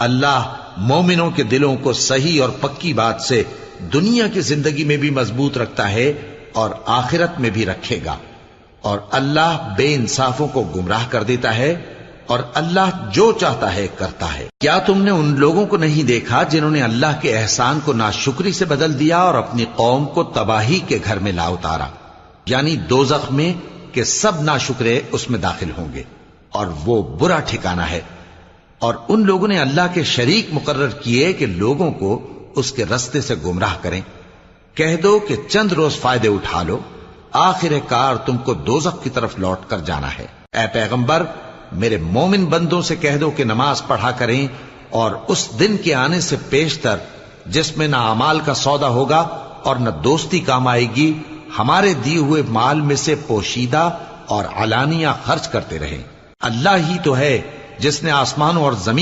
اللہ مومنوں کے دلوں کو صحیح اور پکی بات سے دنیا کی زندگی میں بھی مضبوط رکھتا ہے اور آخرت میں بھی رکھے گا، اور اللہ بے انصافوں کو گمراہ کر دیتا ہے، اور اللہ جو چاہتا ہے کرتا ہے۔ کیا تم نے ان لوگوں کو نہیں دیکھا جنہوں نے اللہ کے احسان کو ناشکری سے بدل دیا اور اپنی قوم کو تباہی کے گھر میں لا اتارا، یعنی دوزخ میں، کہ سب ناشکرے اس میں داخل ہوں گے اور وہ برا ٹھکانہ ہے۔ اور ان لوگوں نے اللہ کے شریک مقرر کیے کہ لوگوں کو اس کے رستے سے گمراہ کریں۔ کہہ دو کہ چند روز فائدے اٹھا لو، آخر کار تم کو دوزخ کی طرف لوٹ کر جانا ہے۔ اے پیغمبر، میرے مومن بندوں سے کہہ دو کہ نماز پڑھا کریں، اور اس دن کے آنے سے پیشتر جس میں نہ اعمال کا سودا ہوگا اور نہ دوستی کام آئے گی، ہمارے دیے ہوئے مال میں سے پوشیدہ اور علانیہ خرچ کرتے رہیں۔ اللہ ہی تو ہے جس نے آسمانوں اور زمین